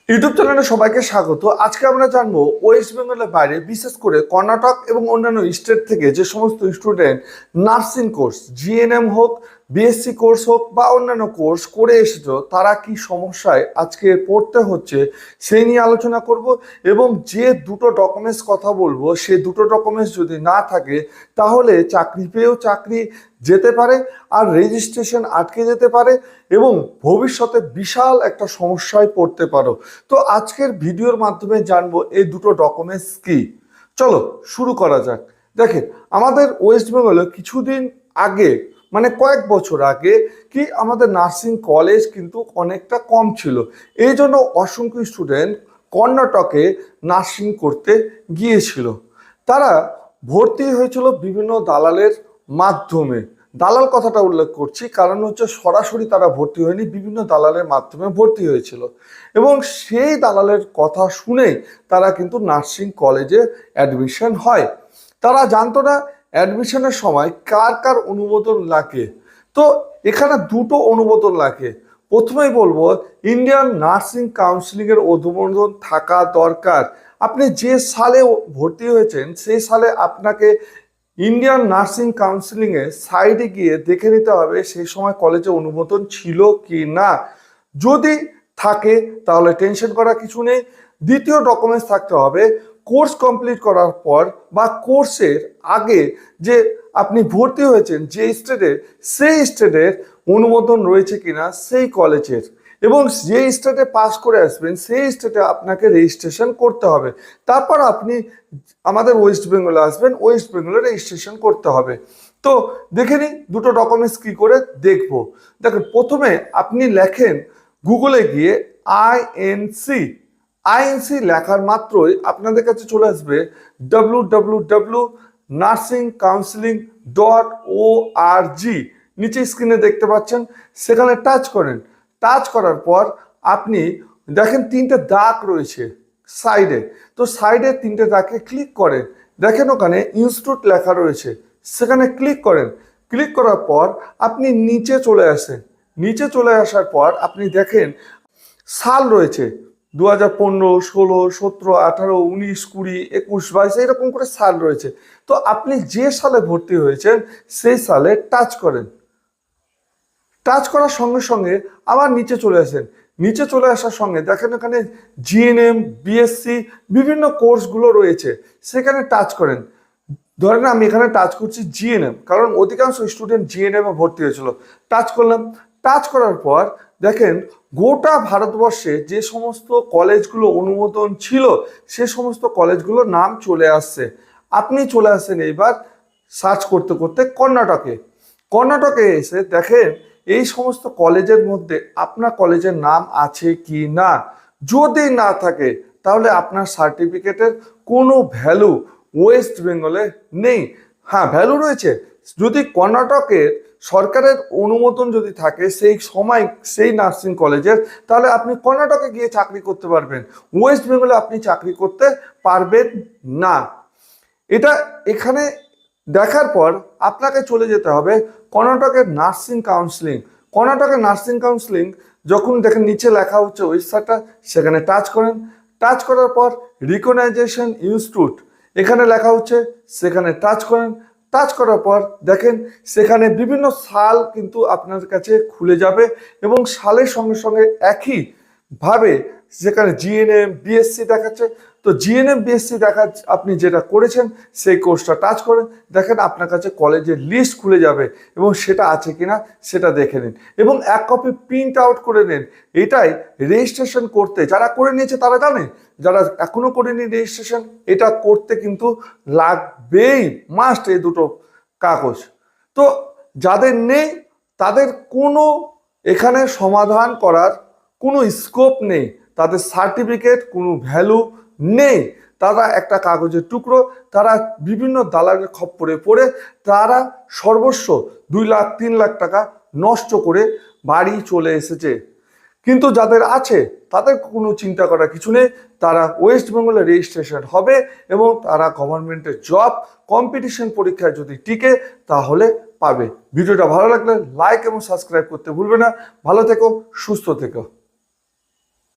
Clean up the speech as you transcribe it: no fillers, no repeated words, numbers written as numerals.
YouTube চ্যানেলে সবাইকে স্বাগত। আজকে আমরা জানবো ওয়েস্ট বেঙ্গলের বাইরে বিশেষ করে কর্ণাটক এবং অন্যান্য স্টেট থেকে যে সমস্ত স্টুডেন্ট নার্সিং কোর্স জিএনএম হোক, বিএসসি কোর্স হোক বা অন্যান্য কোর্স করে এসেছো, তারা কি সমস্যায় আজকে পড়তে হচ্ছে সেই নিয়ে আলোচনা করব। এবং যে দুটো ডকুমেন্টস কথা বলবো, সে দুটো ডকুমেন্টস যদি না থাকে তাহলে চাকরি পেয়েও চাকরি যেতে পারে, আর রেজিস্ট্রেশন আটকে যেতে পারে এবং ভবিষ্যতে বিশাল একটা সমস্যায় পড়তে পারো। তো আজকের ভিডিওর মাধ্যমে জানবো এই দুটো ডকুমেন্টস কি। চলো শুরু করা যাক। দেখেন, আমাদের ওয়েস্ট বেঙ্গলে কিছুদিন আগে, মানে কয়েক বছর আগে কি আমাদের নার্সিং কলেজ কিন্তু অনেকটা কম ছিল। এই জন্য অসংখ্য স্টুডেন্ট কর্ণাটকে নার্সিং করতে গিয়েছিল। তারা ভর্তি হয়েছিল বিভিন্ন দালালের মাধ্যমে। দালাল কথাটা উল্লেখ করছি কারণ হচ্ছে সরাসরি তারা ভর্তি হয়নি, বিভিন্ন দালালের মাধ্যমে ভর্তি হয়েছিল এবং সেই দালালের কথা শুনেই তারা কিন্তু নার্সিং কলেজে অ্যাডমিশন হয়। তারা জানতো না অ্যাডমিশনের সময় কার কার অনুমোদন লাগে। তো এখানে দুটো অনুমোদন লাগে। প্রথমেই বলবো, ইন্ডিয়ান নার্সিং কাউন্সিলিংয়ের অনুমোদন থাকা দরকার। আপনি যে সালে ভর্তি হয়েছেন সেই সালে আপনাকে ইন্ডিয়ান নার্সিং কাউন্সিলিংয়ে সাইডে গিয়ে দেখে নিতে হবে সেই সময় কলেজে অনুমোদন ছিল কি না। যদি থাকে তাহলে টেনশন করার কিছু নেই। দ্বিতীয় ডকুমেন্টস থাকতে হবে, কোর্স কমপ্লিট করার পর বা কোর্সের আগে যে আপনি ভর্তি হয়েছেন যে স্টেটে, সেই স্টেটের অনুমোদন রয়েছে কিনা সেই কলেজের, এবং যে স্টেটে পাস করে আসবেন সেই স্টেটে আপনাকে রেজিস্ট্রেশন করতে হবে। তারপর আপনি আমাদের ওয়েস্ট বেঙ্গলে আসবেন, ওয়েস্ট বেঙ্গলে রেজিস্ট্রেশন করতে হবে। তো দেখে নিই দুটো ডকুমেন্টস কি করে দেখবো। দেখেন, প্রথমে আপনি লেখেন গুগলে গিয়ে আইএনসি। আইএনসি লেখার মাত্রই আপনাদের কাছে চলে আসবে www.nursingcounseling.org। নিচে স্ক্রিনে দেখতে পাচ্ছেন, সেখানে টাচ করেন। টাচ করার পর আপনি দেখেন তিনটে দাগ রয়েছে সাইডে। তো সাইডে তিনটে দাগে ক্লিক করেন। দেখেন ওখানে ইনস্টিটিউট লেখা রয়েছে, সেখানে ক্লিক করেন। ক্লিক করার পর আপনি নিচে চলে আসেন। নিচে চলে আসার পর আপনি দেখেন সাল রয়েছে 2015, 16, 17, 18, 19, 20, 21, 22 এরকম করে সাল রয়েছে। তো আপনি যে সালে ভর্তি হয়েছেন সেই সালে টাচ করেন। টাচ করার সঙ্গে সঙ্গে আবার নিচে চলে আসেন। নিচে চলে আসার সঙ্গে দেখেন এখানে জিএনএম, বিএসসি বিভিন্ন কোর্সগুলো রয়েছে, সেখানে টাচ করেন। ধরেন আমি এখানে টাচ করছি জিএনএম, কারণ অধিকাংশ স্টুডেন্ট জিএনএমে ভর্তি হয়েছিল। টাচ করলাম। টাচ করার পর দেখেন গোটা ভারতবর্ষে যে সমস্ত কলেজগুলো অনুমোদন ছিল সে সমস্ত কলেজগুলোর নাম চলে আসছে। আপনি চলে আসেন এইবার সার্চ করতে করতে কর্ণাটকে। কর্ণাটকে এসে দেখেন এই সমস্ত কলেজের মধ্যে আপনার কলেজের নাম আছে কি না। যদি না থাকে তাহলে আপনার সার্টিফিকেটের কোনো ভ্যালু ওয়েস্ট বেঙ্গলে নেই। হ্যাঁ, ভ্যালু রয়েছে যদি কর্ণাটকের সরকারের অনুমোদন যদি থাকে সেই সময় সেই নার্সিং কলেজের, তাহলে আপনি কর্ণাটকে গিয়ে চাকরি করতে পারবেন। ওয়েস্ট বেঙ্গলে আপনি চাকরি করতে পারবেন না। এটা এখানে দেখার পর আপনাকে চলে যেতে হবে কর্ণাটকের নার্সিং কাউন্সিলিং। কর্ণাটকের নার্সিং কাউন্সিলিং যখন দেখেন নিচে লেখা হচ্ছে ওয়েবসাইটটা, সেখানে টাচ করেন। টাচ করার পর রিকগনাইজেশন ইনস্টিটিউট এখানে লেখা হচ্ছে, সেখানে টাচ করেন। টাচ করার পর দেখেন সেখানে বিভিন্ন সাল কিন্তু আপনার কাছে খুলে যাবে এবং সালের সঙ্গে সঙ্গে একইভাবে যেখানে জিএনএম, বিএসসি দেখাচ্ছে। তো জিএনএম, বিএসসি দেখা আপনি যেটা করেছেন সেই কোর্সটা টাচ করেন। দেখেন আপনার কাছে কলেজের লিস্ট খুলে যাবে এবং সেটা আছে কিনা সেটা দেখে নিন এবং এক কপি প্রিন্ট আউট করে নিন। এটাই রেজিস্ট্রেশন করতে, যারা করে নিয়েছে তারা জানে, যারা এখনো করেনি রেজিস্ট্রেশন, এটা করতে কিন্তু লাগবেই, মাস্ট এই দুটো কাগজ। তো যাদের নেই তাদের কোনো এখানে সমাধান করার কোনো স্কোপ নেই, তাদের সার্টিফিকেট কোনো ভ্যালু নেই। তারা একটা কাগজের টুকরো। তারা বিভিন্ন দালালের খপ্পরে পড়ে তারা সর্বস্ব 2 লাখ 3 লাখ টাকা নষ্ট করে বাড়ি চলে এসেছে। কিন্তু যাদের আছে তাদের কোনো চিন্তা করার কিছু নেই, তারা ওয়েস্ট বেঙ্গলে রেজিস্ট্রেশন হবে এবং তারা গভর্নমেন্টের জব কম্পিটিশন পরীক্ষায় যদি টিকে তাহলে পাবে। ভিডিওটা ভালো লাগলে লাইক এবং সাবস্ক্রাইব করতে ভুলবে না। ভালো থেকো, সুস্থ থেকো।